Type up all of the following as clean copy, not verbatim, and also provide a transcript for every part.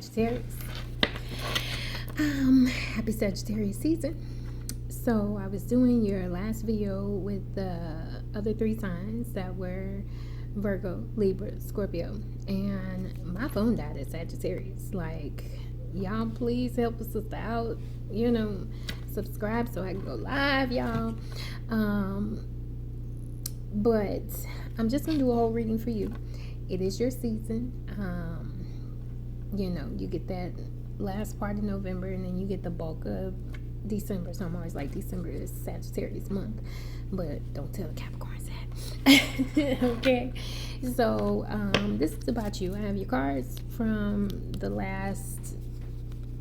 Sagittarius. Happy Sagittarius season. So I was doing your last video with the other three signs that were Virgo, Libra, Scorpio, and my phone died at Sagittarius. Like, y'all please help a sister out, subscribe so I can go live, y'all. But I'm just gonna do a whole reading for you. It is your season. You get that last part of November, and then you get the bulk of December. So I'm always like, December is Sagittarius month, but don't tell the Capricorns that. Okay, so this is about you. I have your cards from the last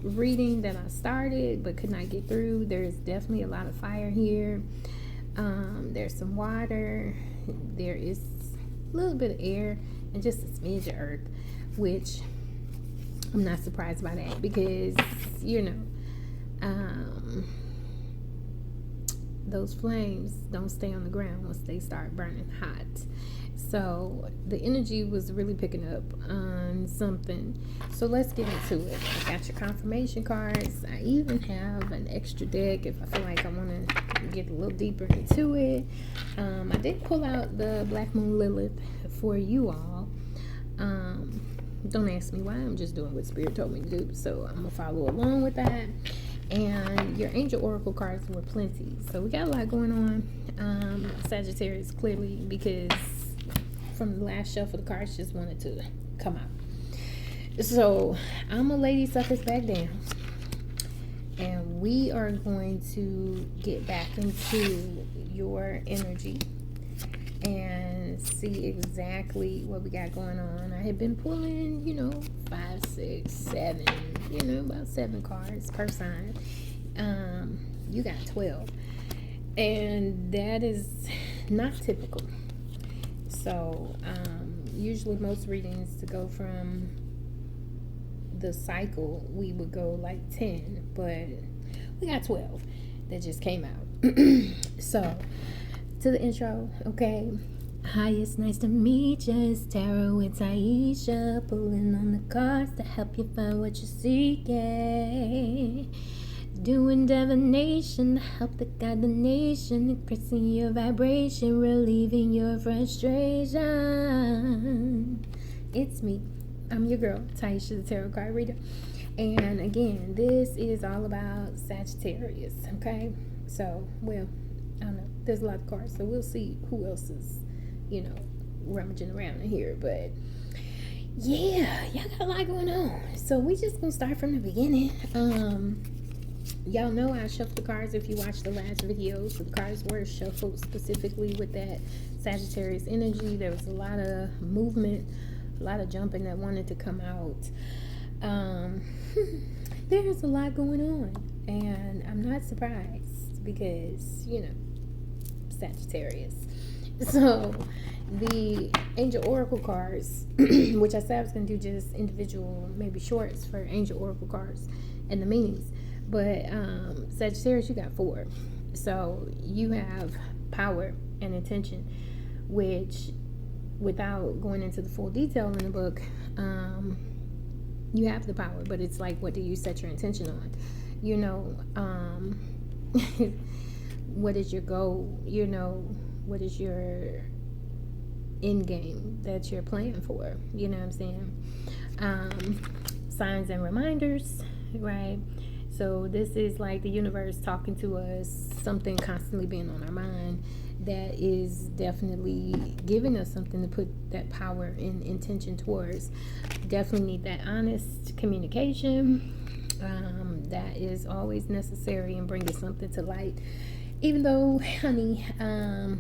reading that I started but could not get through. There's definitely a lot of fire here. There's some water, there is a little bit of air, and just a smidge of earth, which I'm not surprised by that, because those flames don't stay on the ground once they start burning hot. So the energy was really picking up on something. So let's get into it. I got your confirmation cards. I even have an extra deck if I feel like I want to get a little deeper into it. I did pull out the Black Moon Lilith for you all. Don't ask me why. I'm just doing what Spirit told me to do. So I'm going to follow along with that. And your Angel Oracle cards were plenty. So we got a lot going on. Sagittarius, clearly, because from the last shuffle, the cards just wanted to come out. So I'm a lady suckers back down, and we are going to get back into your energy and see exactly what we got going on. I had been pulling 5, 6, 7, about 7 cards per sign. You got 12, and that is not typical. So usually most readings, to go from the cycle, we would go like 10, but we got 12 that just came out. So to the intro, okay. Hi, it's nice to meet you. It's Tarot with Taisha, pulling on the cards to help you find what you're seeking. Doing divination to help to guide the nation, increasing your vibration, relieving your frustration. It's me. I'm your girl, Taisha, the Tarot card reader. And again, this is all about Sagittarius, okay? So, I don't know. There's a lot of cards, so we'll see who else is, rummaging around in here. But yeah, y'all got a lot going on. So we just gonna start from the beginning. Y'all know I shuffled the cards if you watched the last video. So the cards were shuffled specifically with that Sagittarius energy. There was a lot of movement, a lot of jumping that wanted to come out. There's a lot going on, and I'm not surprised because, Sagittarius. So the Angel Oracle cards, which I said I was going to do just individual, maybe shorts for Angel Oracle cards and the meanings. But Sagittarius, you got 4. So you have power and intention, which, without going into the full detail in the book, you have the power, but it's like, what do you set your intention on? What is your goal? What is your end game that you're playing for? You know what I'm saying? Signs and reminders, right? So this is like the universe talking to us, something constantly being on our mind that is definitely giving us something to put that power and intention towards. Definitely need that honest communication. That is always necessary in bringing something to light. Even though, honey, I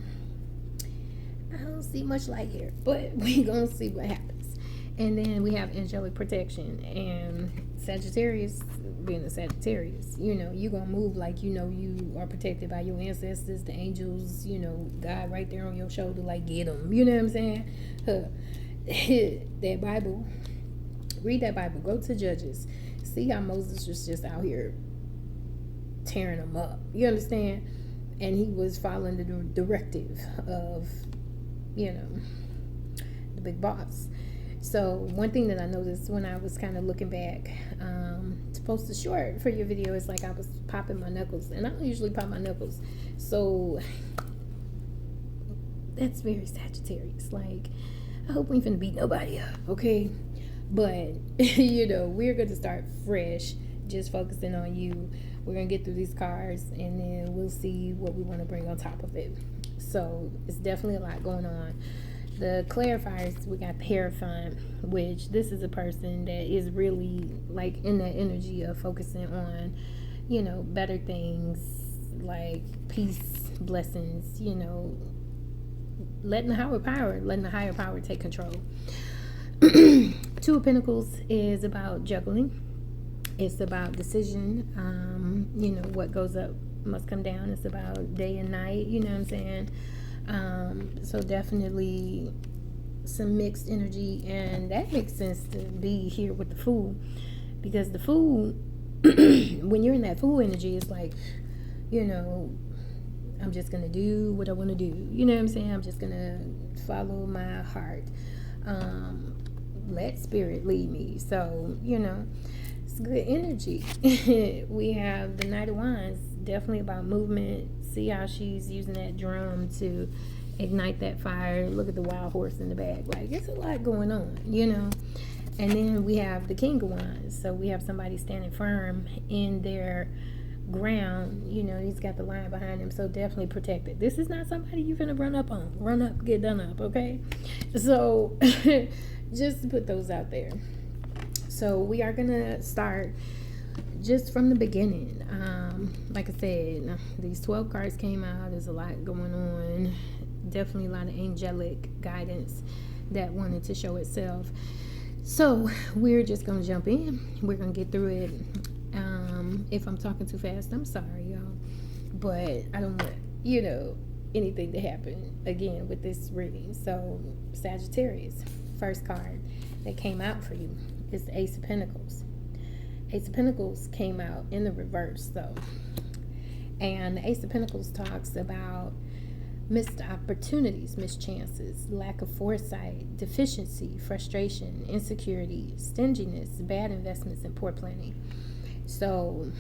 don't see much light here, but we're going to see what happens. And then we have angelic protection, and Sagittarius, being a Sagittarius, you're going to move like you are protected by your ancestors, the angels, God right there on your shoulder, like, get them. You know what I'm saying? That Bible, read that Bible, go to Judges, see how Moses was just out here tearing them up. You understand? And he was following the directive of, the big boss. So one thing that I noticed when I was kind of looking back to post a short for your video is like I was popping my knuckles, and I don't usually pop my knuckles. So that's very Sagittarius. Like, I hope we ain't finna beat nobody up, okay? But we're gonna start fresh, just focusing on you. We're gonna get through these cards, and then we'll see what we want to bring on top of it. So it's definitely a lot going on. The clarifiers, we got the Hierophant, which this is a person that is really like in that energy of focusing on, better things, like peace, blessings, letting the higher power take control. Two of Pentacles is about juggling. It's about decision. What goes up must come down. It's about day and night. You know what I'm saying? So definitely some mixed energy, and that makes sense to be here with the Fool, because the Fool, when you're in that Fool energy, it's like, I'm just gonna do what I want to do. You know what I'm saying? I'm just gonna follow my heart. Let spirit lead me. So it's good energy. We have the Knight of Wands, definitely about movement. See how she's using that drum to ignite that fire. Look at the wild horse in the back. Like, it's a lot going on, And then we have the King of Wands. So we have somebody standing firm in their ground. He's got the lion behind him, so definitely protected. This is not somebody you're gonna run up, get done up, okay? So just to put those out there. So we are gonna start just from the beginning. Like I said, these 12 cards came out. There's a lot going on. Definitely a lot of angelic guidance that wanted to show itself. So we're just gonna jump in. We're gonna get through it. If I'm talking too fast, I'm sorry, y'all. But I don't want, anything to happen again with this reading. So Sagittarius, first card that came out for you is the Ace of Pentacles. Ace of Pentacles came out in the reverse, though. And the Ace of Pentacles talks about missed opportunities, missed chances, lack of foresight, deficiency, frustration, insecurity, stinginess, bad investments, and poor planning. So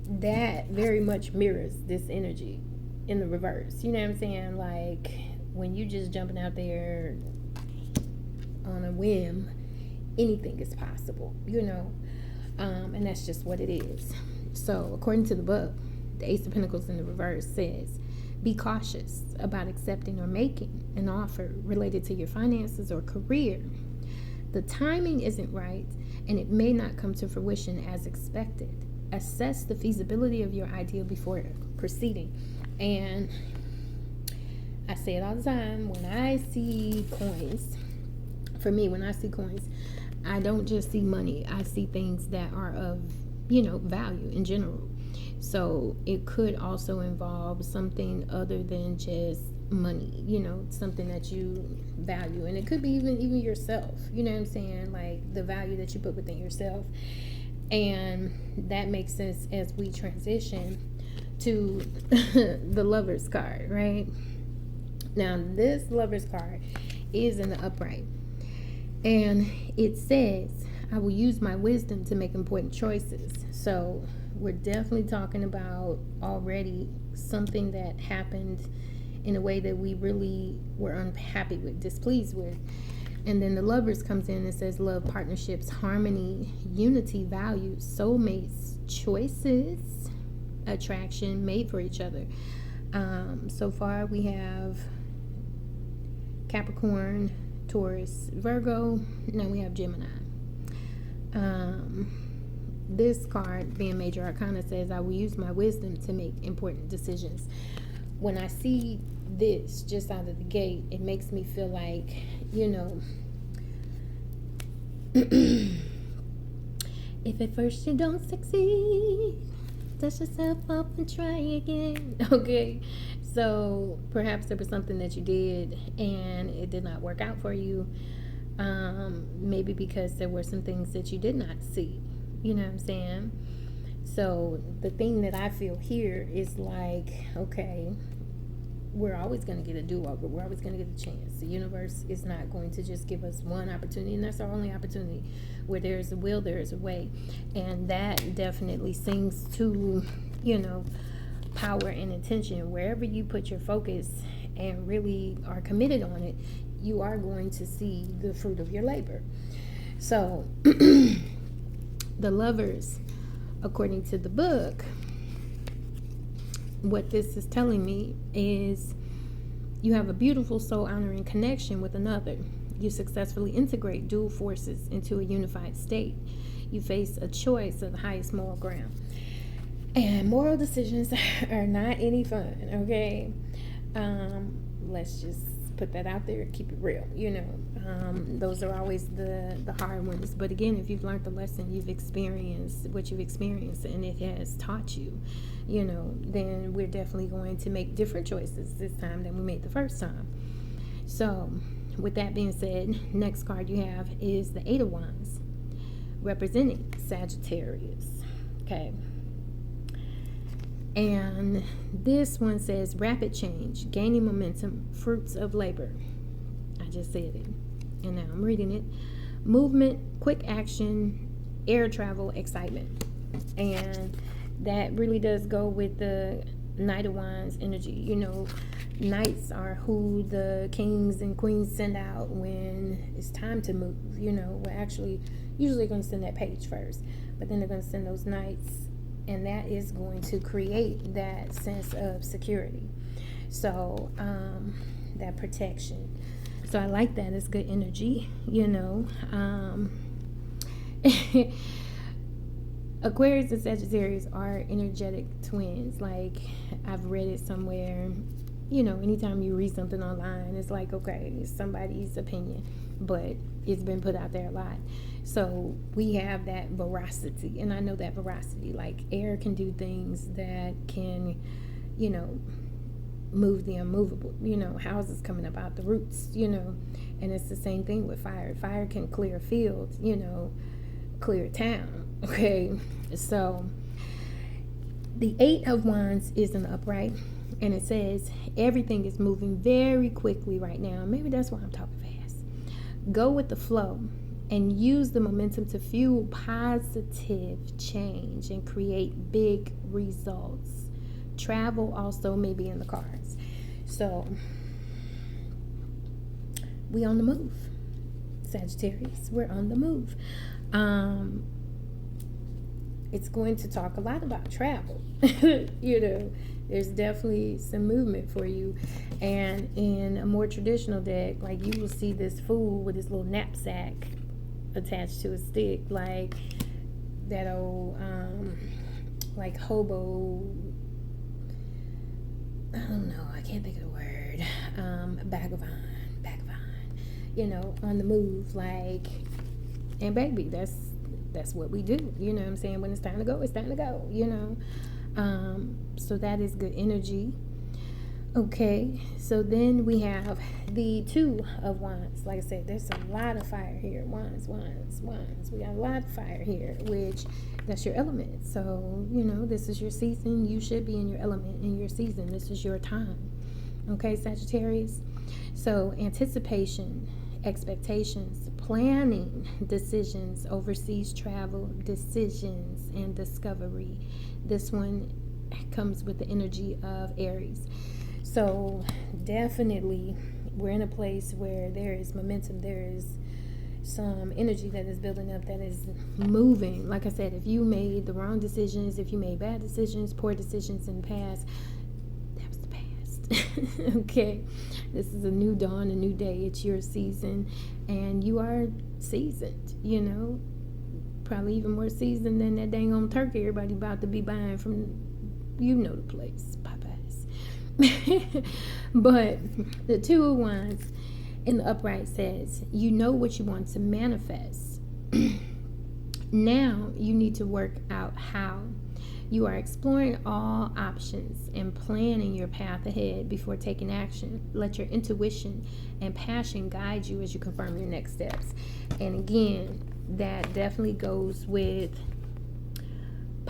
that very much mirrors this energy in the reverse. You know what I'm saying? Like, when you just jumping out there on a whim, anything is possible, and that's just what it is. So according to the book, the Ace of Pentacles in the reverse says, be cautious about accepting or making an offer related to your finances or career. The timing isn't right, and it may not come to fruition as expected. Assess the feasibility of your idea before proceeding. And I say it all the time, when I see coins, when I see coins, I don't just see money. I see things that are of, value in general. So it could also involve something other than just money, something that you value. And it could be even yourself, you know what I'm saying? Like the value that you put within yourself. And that makes sense as we transition to the Lover's card, right? Now, this Lover's card is in the upright. And it says, I will use my wisdom to make important choices. So we're definitely talking about already something that happened in a way that we really were unhappy with, displeased with. And then the Lovers comes in and says love, partnerships, harmony, unity, values, soulmates, choices, attraction, made for each other. So far we have Capricorn, Taurus, Virgo. Now we have Gemini. This card, being Major Arcana, says I will use my wisdom to make important decisions. When I see this just out of the gate, it makes me feel like, if at first you don't succeed, dust yourself up and try again. Okay, so perhaps there was something that you did and it did not work out for you. Maybe because there were some things that you did not see. You know what I'm saying? So the thing that I feel here is like, okay, we're always going to get a do-over. We're always going to get a chance. The universe is not going to just give us one opportunity, and that's our only opportunity. Where there's a will, there is a way. And that definitely sings to, power and intention. Wherever you put your focus and really are committed on it, you are going to see the fruit of your labor. So the Lovers, according to the book, what this is telling me is you have a beautiful soul honoring connection with another. You successfully integrate dual forces into a unified state. You face a choice of the highest moral ground. And moral decisions are not any fun, okay? Let's just put that out there and keep it real, those are always the hard ones. But again, if you've learned the lesson, you've experienced what you've experienced, and it has taught you, then we're definitely going to make different choices this time than we made the first time. So with that being said, next card you have is the Eight of Wands, representing Sagittarius. Okay. And this one says rapid change, gaining momentum, fruits of labor. I just said it, and now I'm reading it. Movement, quick action, air travel, excitement. And that really does go with the Knight of Wands energy. Knights are who the kings and queens send out when it's time to move. We're actually usually going to send that page first, but then they're going to send those knights, and that is going to create that sense of security. So that protection. So I like that. It's good energy, Aquarius and Sagittarius are energetic twins. Like, I've read it somewhere. Anytime you read something online, it's like, okay, it's somebody's opinion, but it's been put out there a lot. So we have that veracity, and I know that veracity. Like, air can do things that can, move the unmovable. Houses coming up out the roots, and it's the same thing with fire. Fire can clear fields, clear a town. Okay, so the Eight of Wands is an upright, and it says everything is moving very quickly right now. Maybe that's why I'm talking fast. Go with the flow and use the momentum to fuel positive change and create big results. Travel also may be in the cards. So we on the move, Sagittarius. We're on the move. It's going to talk a lot about travel. There's definitely some movement for you. And in a more traditional deck, like, you will see this fool with his little knapsack attached to a stick, like that old like hobo, I don't know, I can't think of the word, vagabond, on the move, like. And baby, that's what we do, what I'm saying? When it's time to go, it's time to go, so that is good energy. Okay, so then we have the Two of Wands. Like I said, there's a lot of fire here. Wands. We got a lot of fire here, which that's your element. So, this is your season. You should be in your element in your season. This is your time. Okay, Sagittarius. So, anticipation, expectations, planning, decisions, overseas travel, decisions, and discovery. This one comes with the energy of Aries. So definitely we're in a place where there is momentum, there is some energy that is building up, that is moving. Like I said, if you made the wrong decisions, if you made bad decisions, poor decisions in the past, that was the past. Okay, this is a new dawn, a new day. It's your season, and you are seasoned, probably even more seasoned than that dang on turkey everybody about to be buying from, the place, Popeyes. But the Two of Wands in the upright says, you know what you want to manifest. Now you need to work out how. You are exploring all options and planning your path ahead before taking action. Let your intuition and passion guide you as you confirm your next steps. And again, that definitely goes with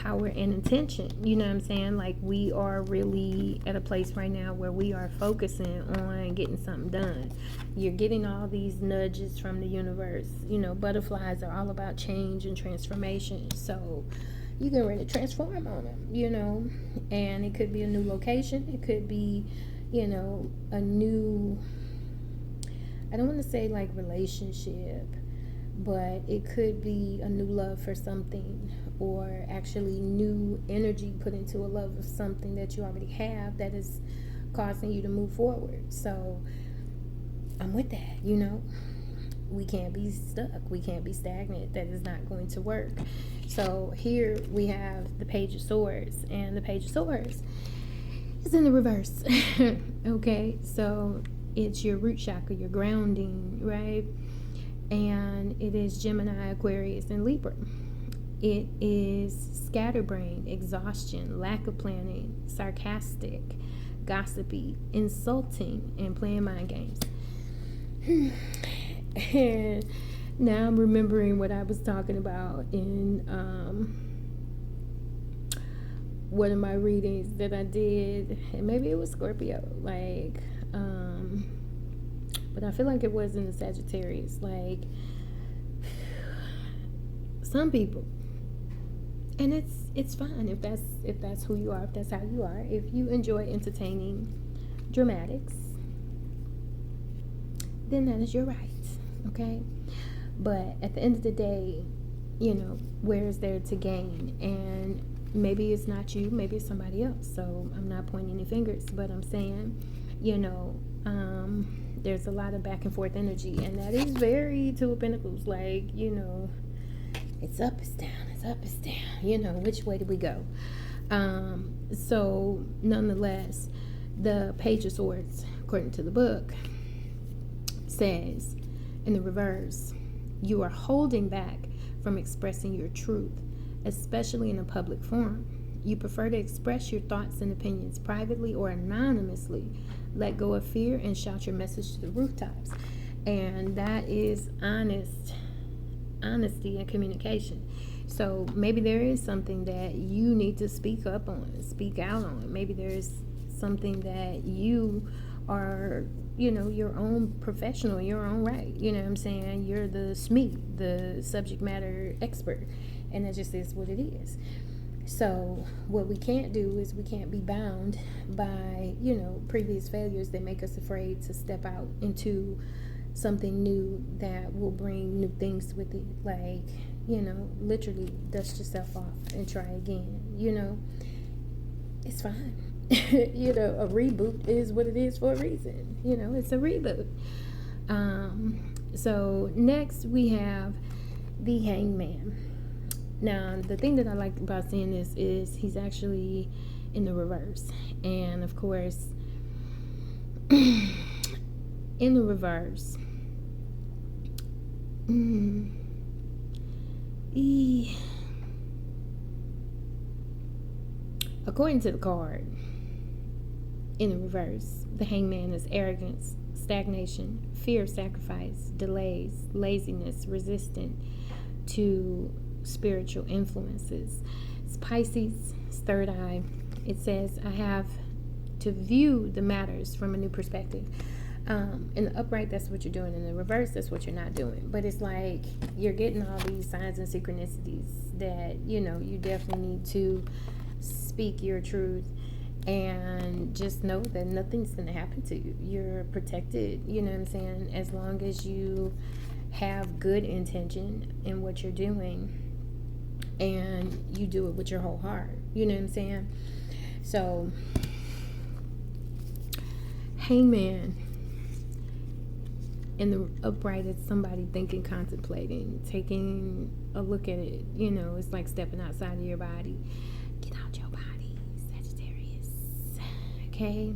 power and intention. You know what I'm saying? Like, we are really at a place right now where we are focusing on getting something done. You're getting all these nudges from the universe. You know, butterflies are all about change and transformation. So you get ready to transform on them, you know. And it could be a new location. It could be, you know, a new, I don't want to say like relationship, but it could be a new love for something, or actually new energy put into a love of something that you already have that is causing you to move forward. So I'm with that, you know. We can't be stuck. We can't be stagnant. That is not going to work. So here we have the Page of Swords, and the Page of Swords is in the reverse. Okay, so it's your root chakra, your grounding, right? And it is Gemini, Aquarius, and Libra. It is scatterbrain, exhaustion, lack of planning, sarcastic, gossipy, insulting, and playing mind games. And now I'm remembering what I was talking about in one of my readings that I did, and maybe it was Scorpio, like, but I feel like it was in the Sagittarius. Like, some people, and it's fine if that's who you are, if that's how you are. If you enjoy entertaining dramatics, then that is your right, okay? But at the end of the day, you know, where is there to gain? And maybe it's not you, maybe it's somebody else. So I'm not pointing any fingers, but I'm saying, you know, there's a lot of back and forth energy, and that is very Two of Pentacles. Like, you know, it's up, it's down, it's up, it's down. You know, which way do we go? So nonetheless, the Page of Swords, according to the book, says in the reverse, you are holding back from expressing your truth, especially in a public forum. You prefer to express your thoughts and opinions privately or anonymously. Let go of fear and shout your message to the rooftops. And that is honesty and communication. So maybe there is something that you need to speak up on, speak out on. Maybe there's something that you are, you know, your own professional, your own right. You know what I'm saying? You're the SME, the subject matter expert. And that just is what it is. So what we can't do is we can't be bound by, you know, previous failures that make us afraid to step out into something new that will bring new things with it. Like, you know, literally dust yourself off and try again. You know, it's fine. You know, a reboot is what it is for a reason. You know, it's a reboot. So next we have the Hangman. Now, the thing that I like about seeing this is he's actually in the reverse. And of course, in the reverse, according to the card, in the reverse, the Hangman is arrogance, stagnation, fear of sacrifice, delays, laziness, resistant to spiritual influences. It's Pisces, it's third eye. It says, I have to view the matters from a new perspective. In the upright, that's what you're doing. In the reverse, that's what you're not doing. But it's like you're getting all these signs and synchronicities that, you know, you definitely need to speak your truth and just know that nothing's going to happen to you. You're protected, you know what I'm saying, as long as you have good intention in what you're doing and you do it with your whole heart. You know what I'm saying? So, Hangman in the upright is somebody thinking, contemplating, taking a look at it. You know, it's like stepping outside of your body. Get out your body, Sagittarius. Okay?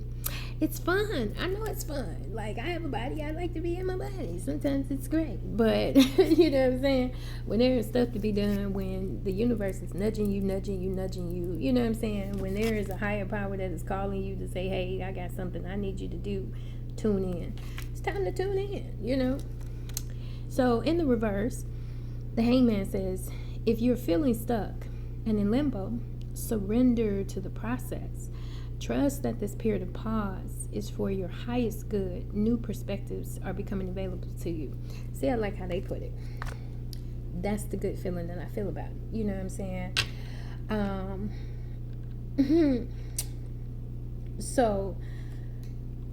It's fun. I know it's fun. Like, I have a body. I like to be in my body. Sometimes it's great. But, you know what I'm saying? When there is stuff to be done, when the universe is nudging you, you know what I'm saying? When there is a higher power that is calling you to say, hey, I got something I need you to do, tune in. It's time to tune in, you know? So, in the reverse, the Hangman says, if you're feeling stuck, And in limbo, surrender to the process. Trust that this period of pause is for your highest good. New perspectives are becoming available to you. See, I like how they put it. That's the good feeling that I feel about it. You know what I'm saying? So,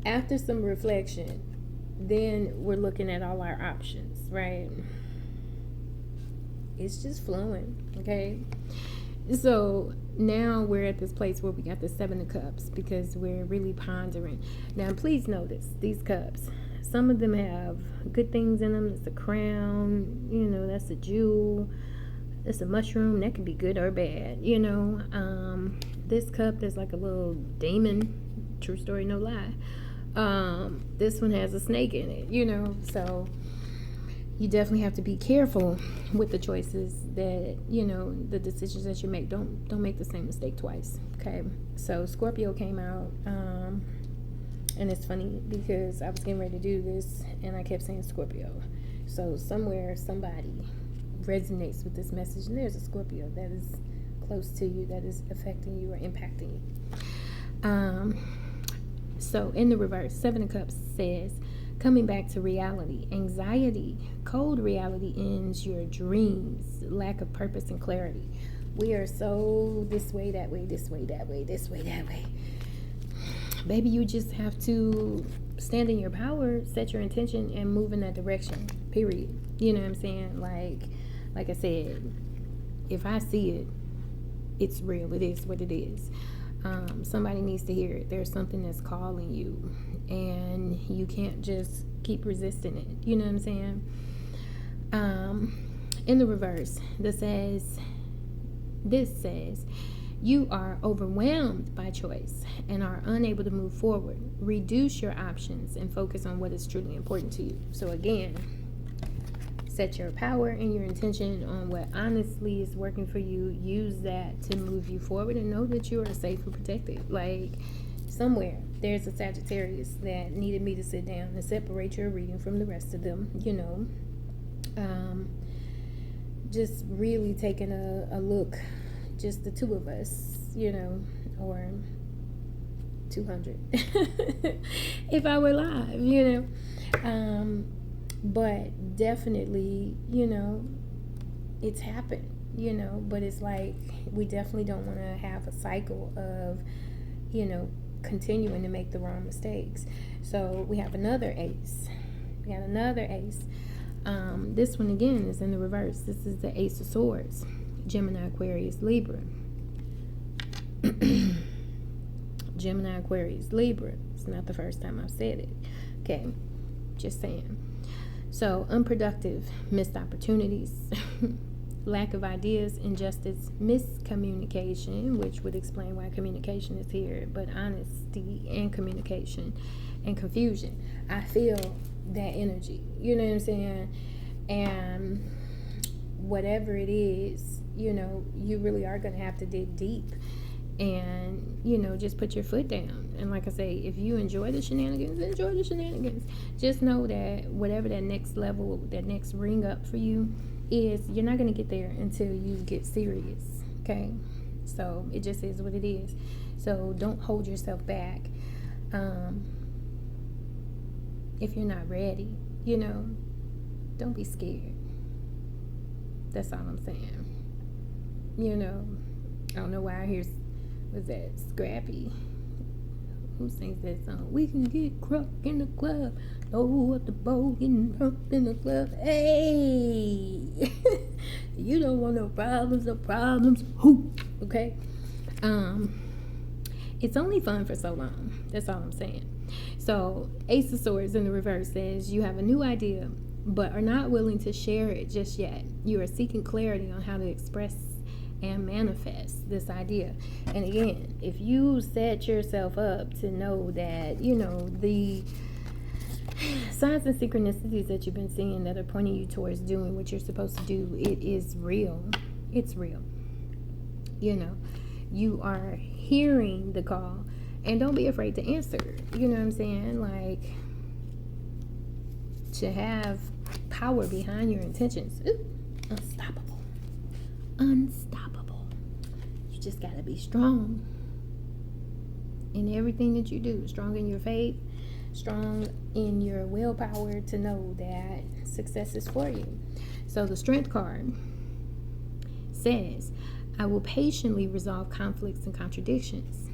after some reflection, then we're looking at all our options, right? It's just flowing, okay? So now we're at this place where we got the 7 of Cups because we're really pondering. Now, please notice these cups. Some of them have good things in them. It's a crown, that's a jewel. It's a mushroom. That can be good or bad, This cup, there's like a little demon. True story, no lie. This one has a snake in it, so you definitely have to be careful with the choices that, the decisions that you make. Don't make the same mistake twice, okay? So Scorpio came out, and it's funny because I was getting ready to do this and I kept saying Scorpio. So somewhere somebody resonates with this message, and there's a Scorpio that is close to you, that is affecting you or impacting you. So in the reverse, 7 of Cups says, coming back to reality. Anxiety, cold reality ends your dreams. Lack of purpose and clarity. We are so this way, that way, this way, that way, this way, that way. Baby, you just have to stand in your power, set your intention, and move in that direction. Period. You know what I'm saying? Like I said, if I see it, it's real. It is what it is. Somebody needs to hear it. There's something that's calling you, and you can't just keep resisting it. You know what I'm saying? In the reverse, this says, you are overwhelmed by choice and are unable to move forward. Reduce your options and focus on what is truly important to you. So again, set your power and your intention on what honestly is working for you. Use that to move you forward and know that you are safe and protected. Like, somewhere there's a Sagittarius that needed me to sit down and separate your reading from the rest of them, just really taking a look, just the two of us, or 200 if I were live, but definitely, it's happened, but it's like we definitely don't want to have a cycle of, continuing to make the wrong mistakes. So we have another ace. This one again is in the reverse. This is the Ace of Swords. Gemini, Aquarius, Libra. Gemini, Aquarius, Libra. It's not the first time I've said it. Okay, just saying. So, unproductive, missed opportunities, lack of ideas, injustice, miscommunication, which would explain why communication is here, but honesty and communication and confusion. I feel that energy, you know what I'm saying? And whatever it is, you really are going to have to dig deep and, just put your foot down. And like I say, if you enjoy the shenanigans, enjoy the shenanigans. Just know that whatever that next level, that next ring up for you is, you're not going to get there until you get serious, okay? So it just is what it is. So don't hold yourself back. If you're not ready, don't be scared. That's all I'm saying. I don't know why I hear, was that Scrappy? Who sings that song? We can get crunk in the club. Throw up the bowl, getting drunk in the club. Hey! You don't want no problems. Who? Okay? It's only fun for so long. That's all I'm saying. So, Ace of Swords in the reverse says you have a new idea, but are not willing to share it just yet. You are seeking clarity on how to express and manifest this idea. And again, if you set yourself up to know that, the signs and synchronicities that you've been seeing that are pointing you towards doing what you're supposed to do, it is real. It's real. You are hearing the call, and don't be afraid to answer. You know what I'm saying? Like, to have power behind your intentions. Ooh, unstoppable. just got to be strong in everything that you do. Strong in your faith, strong in your willpower to know that success is for you. So the Strength card says, I will patiently resolve conflicts and contradictions.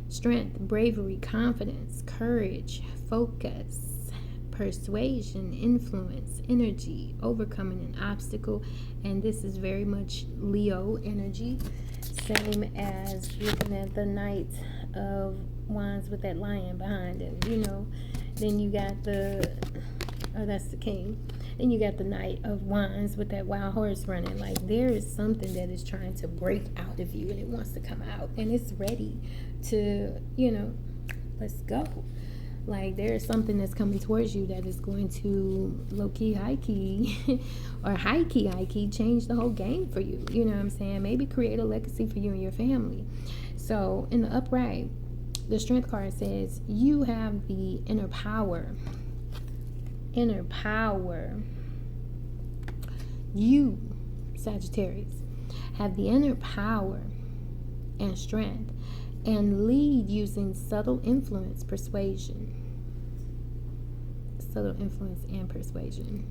Strength, bravery, confidence, courage, focus, persuasion, influence, energy, overcoming an obstacle. And this is very much Leo energy. Same as looking at the Knight of Wands with that lion behind him. Then you got that's the King. Then you got the Knight of Wands with that wild horse running. Like, there is something that is trying to break out of you, and it wants to come out, and it's ready to, let's go. Like, there is something that's coming towards you that is going to low-key, high-key, or high-key, change the whole game for you. You know what I'm saying? Maybe create a legacy for you and your family. So, in the upright, the Strength card says, you have the inner power. Inner power. You, Sagittarius, have the inner power and strength and lead using subtle influence, persuasion. Subtle influence and persuasion.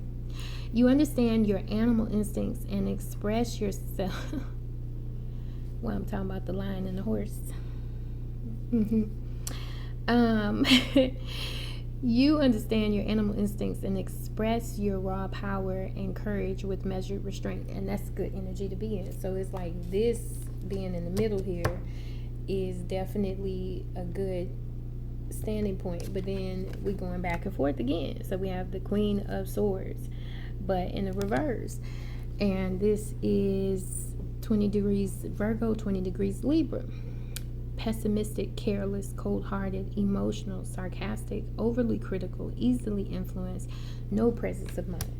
You understand your animal instincts and express yourself. Well, I'm talking about the lion and the horse. You understand your animal instincts and express your raw power and courage with measured restraint. And that's good energy to be in. So it's like this being in the middle here is definitely a good standing point. But then we're going back and forth again. So we have the Queen of Swords, but in the reverse. And this is 20 degrees Virgo, 20 degrees Libra. Pessimistic, careless, cold-hearted, emotional, sarcastic, overly critical, easily influenced, no presence of mind.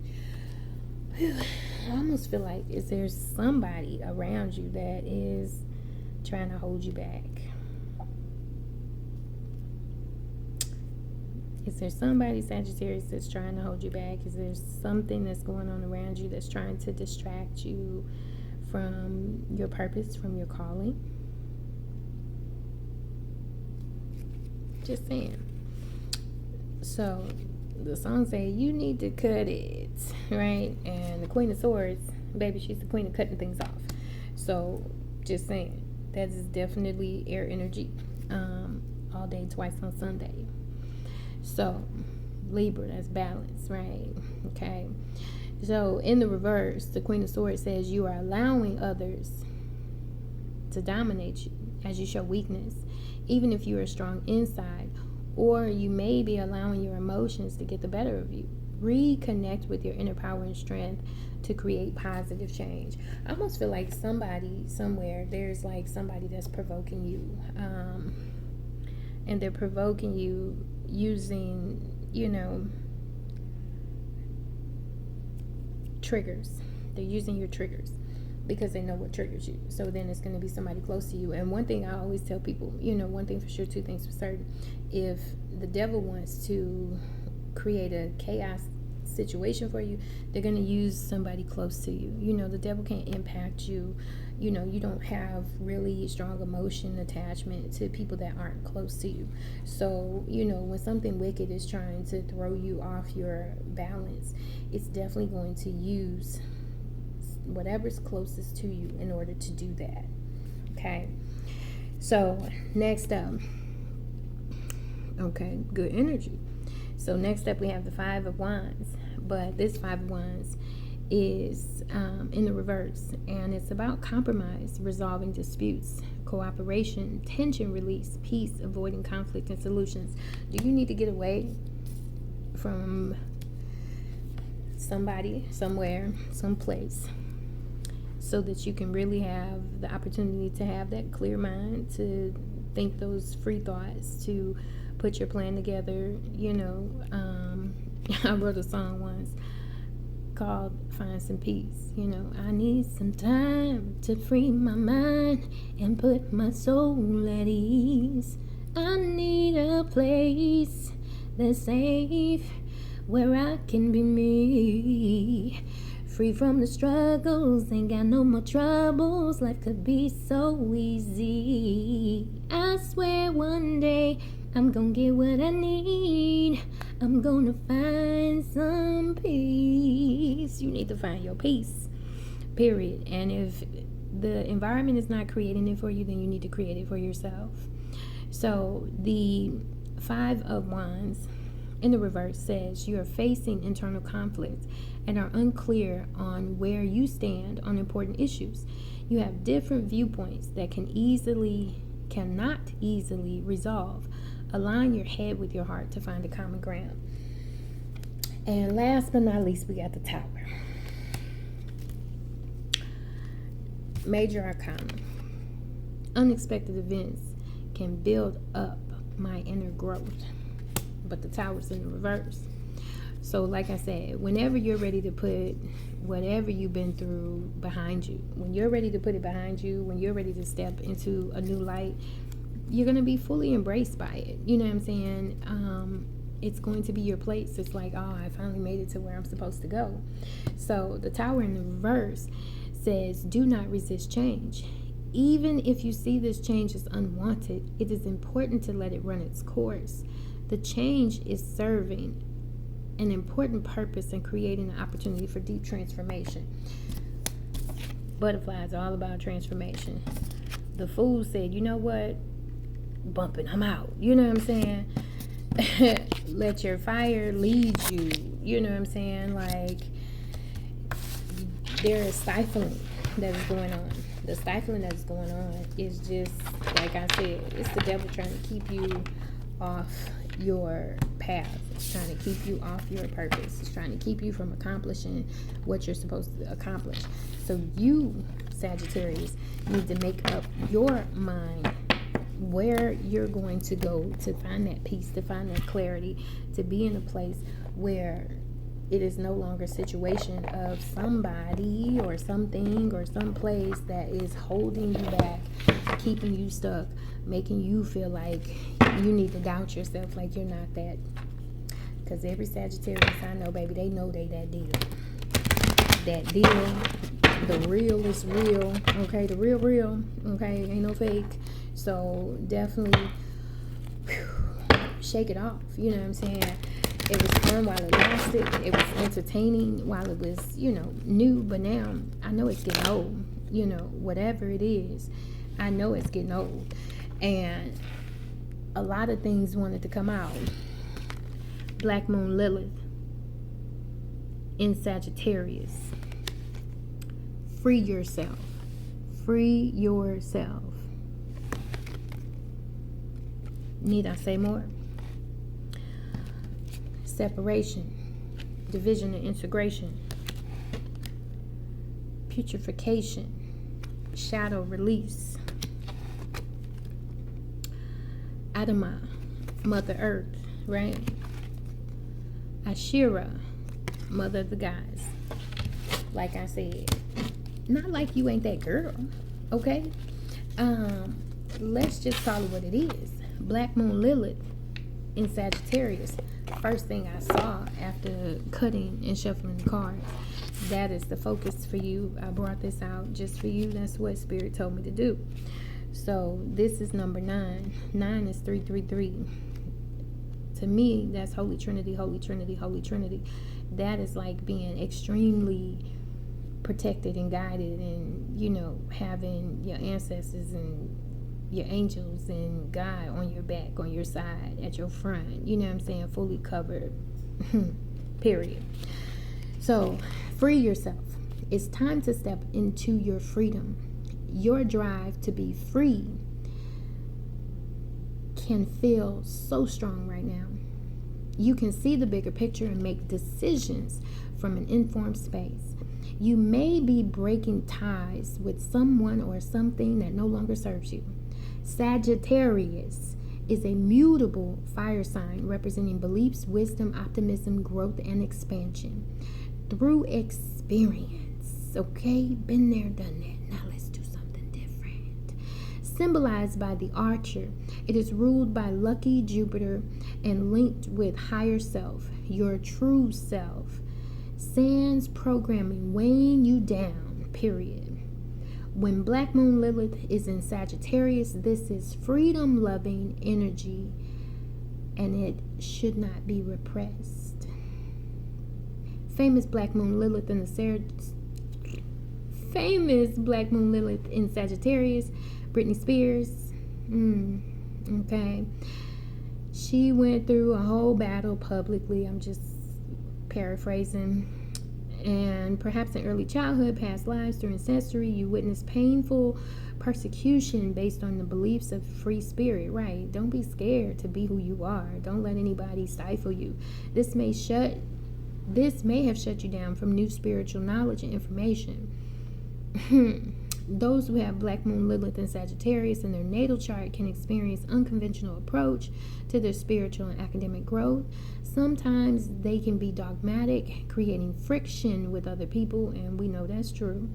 I almost feel like, is there somebody around you that is trying to hold you back? Is there somebody, Sagittarius, that's trying to hold you back? Is there something that's going on around you that's trying to distract you from your purpose, from your calling? Just saying. So the song say you need to cut it, right? And the Queen of Swords, baby, she's the queen of cutting things off. So just saying, that is definitely air energy, all day, twice on Sunday. So Libra, that's balance, right? Okay. So in the reverse, the Queen of Swords says you are allowing others to dominate you as you show weakness, even if you are strong inside, or you may be allowing your emotions to get the better of you. Reconnect with your inner power and strength to create positive change. I almost feel like somebody somewhere, there's like somebody that's provoking you, and they're provoking you using, triggers. They're using your triggers because they know what triggers you. So then it's going to be somebody close to you. And one thing I always tell people, one thing for sure, two things for certain. If the devil wants to create a chaos situation for you, they're going to use somebody close to you. The devil can't impact you. You don't have really strong emotion attachment to people that aren't close to you. So, when something wicked is trying to throw you off your balance, it's definitely going to use whatever's closest to you in order to do that. Okay. So next up, okay, good energy. So next up we have the Five of Wands, but this Five of Wands is in the reverse, and it's about compromise, resolving disputes, cooperation, tension release, peace, avoiding conflict, and solutions. Do you need to get away from somebody, somewhere, someplace, so that you can really have the opportunity to have that clear mind, to think those free thoughts, to put your plan together? I wrote a song once called Find Some Peace. I need some time to free my mind and put my soul at ease. I need a place that's safe where I can be me. free from the struggles, ain't got no more troubles. Life could be so easy. I swear one day I'm gonna get what I need. I'm gonna find some peace. You need to find your peace, period. And if the environment is not creating it for you, then you need to create it for yourself. So the 5 of Wands in the reverse says you are facing internal conflict and are unclear on where you stand on important issues. You have different viewpoints that cannot easily resolve. Align your head with your heart to find a common ground. And last but not least, we got the Tower. Major Arcana. Unexpected events can build up my inner growth, but the Tower's in the reverse. So like I said, whenever you're ready to put whatever you've been through behind you, when you're ready to put it behind you, when you're ready to step into a new light, you're going to be fully embraced by it. You know what I'm saying? It's going to be your place. It's like, oh, I finally made it to where I'm supposed to go. So the Tower in the reverse says, do not resist change. Even if you see this change as unwanted, it is important to let it run its course. The change is serving an important purpose and creating an opportunity for deep transformation. Butterflies are all about transformation. The Fool said, you know what? Bumping, I'm out. You know what I'm saying? Let your fire lead you. You know what I'm saying? Like, there is stifling that is going on. The stifling that is going on is just, like I said, it's the devil trying to keep you off your path. It's trying to keep you off your purpose. It's trying to keep you from accomplishing what you're supposed to accomplish. So you, Sagittarius, need to make up your mind where you're going to go to find that peace, to find that clarity, to be in a place where it is no longer a situation of somebody or something or some place that is holding you back, keeping you stuck, making you feel like you need to doubt yourself, like you're not that. Because every Sagittarius I know, baby, they know they that deal. That deal, the real is real, okay? The real, okay? Ain't no fake. So definitely shake it off, you know what I'm saying? It was fun while it lasted. It was entertaining while it was, new. But now I know it's getting old. Whatever it is, I know it's getting old. And a lot of things wanted to come out. Black Moon Lilith in Sagittarius. Free yourself. Free yourself. Need I say more? Separation, division and integration, putrefaction, shadow release, Adama, Mother Earth, right? Ashira, Mother of the Gods. Like I said, not like you ain't that girl, okay? Let's just call it what it is. Black Moon Lilith in Sagittarius. First thing I saw after cutting and shuffling the cards, that is the focus for you. I brought this out just for you. That's what Spirit told me to do. So this is number 9. 9 is 333. To me, that's Holy Trinity, Holy Trinity, Holy Trinity. That is like being extremely protected and guided, and having your ancestors and your angels and God on your back, on your side, at your front, you know what I'm saying, fully covered. Period. So free yourself. It's time to step into your freedom. Your drive to be free can feel so strong right now. You can see the bigger picture and make decisions from an informed space. You may be breaking ties with someone or something that no longer serves you. Sagittarius is a mutable fire sign representing beliefs, wisdom, optimism, growth, and expansion through experience. Okay, been there, done that. Now let's do something different. Symbolized by the Archer, it is ruled by lucky Jupiter and linked with higher self, your true self. Sans programming weighing you down, period. When Black Moon Lilith is in Sagittarius, this is freedom-loving energy, and it should not be repressed. Famous Black Moon Lilith in Sagittarius, Britney Spears. Okay. She went through a whole battle publicly. I'm just paraphrasing. And perhaps in early childhood, past lives, through ancestry, you witnessed painful persecution based on the beliefs of free spirit, right? Don't be scared to be who you are. Don't let anybody stifle you. This may have shut you down from new spiritual knowledge and information. Those who have Black Moon Lilith and Sagittarius in their natal chart can experience unconventional approach to their spiritual and academic growth. Sometimes they can be dogmatic, creating friction with other people, and we know that's true.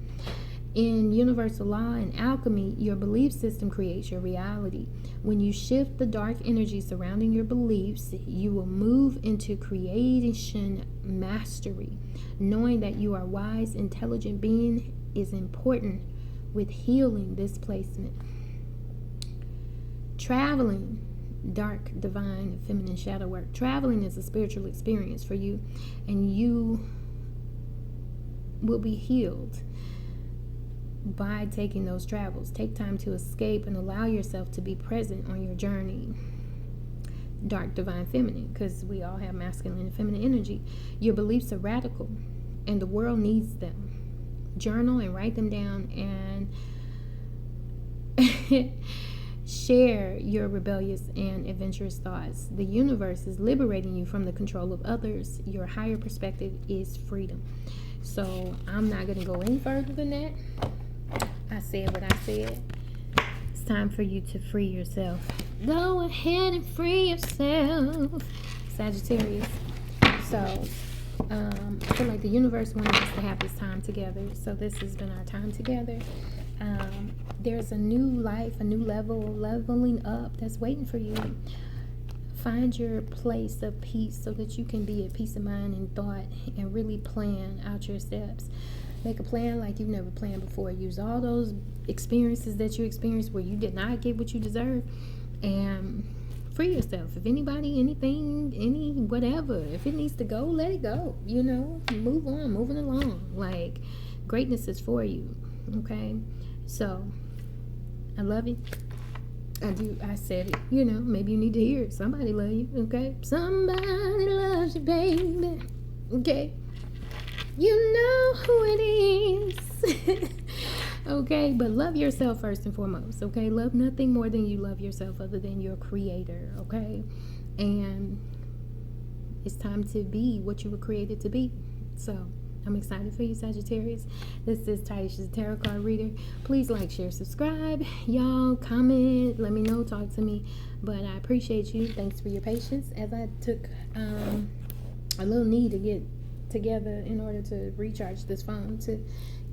In universal law and alchemy, your belief system creates your reality. When you shift the dark energy surrounding your beliefs, you will move into creation mastery. Knowing that you are wise, intelligent being is important with healing this placement. Traveling, dark, divine, feminine shadow work. Traveling is a spiritual experience for you, and you will be healed by taking those travels. Take time to escape and allow yourself to be present on your journey. Dark, divine, feminine, because we all have masculine and feminine energy. Your beliefs are radical, and the world needs them. Journal and write them down, and share your rebellious and adventurous thoughts. The universe is liberating you from the control of others. Your higher perspective is freedom. So I'm not going to go any further than that. I said what I said. It's time for you to free yourself. Go ahead and free yourself, Sagittarius. So I feel like the universe wanted us to have this time together. So this has been our time together. There's a new life, a new leveling up that's waiting for you. Find your place of peace so that you can be at peace of mind and thought and really plan out your steps. Make a plan like you've never planned before. Use all those experiences that you experienced where you did not get what you deserve, and free yourself. If anybody, anything, any whatever, if it needs to go, let it go. Move on, moving along. Like, greatness is for you. Okay? So, I love you. I said it. Maybe you need to hear it. Somebody love you. Okay? Somebody loves you, baby. Okay? You know who it is. Okay? But love yourself first and foremost. Okay? Love nothing more than you love yourself other than your creator. Okay? And it's time to be what you were created to be. So, I'm excited for you, Sagittarius. This is Taisha's Tarot Card Reader. Please like, share, subscribe. Y'all, comment. Let me know. Talk to me. But I appreciate you. Thanks for your patience as I took a little need to get together in order to recharge this phone to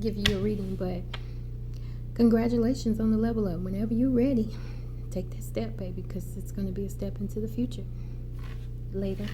give you a reading. But congratulations on the level up. Whenever you're ready, take that step, baby, because it's going to be a step into the future. Later.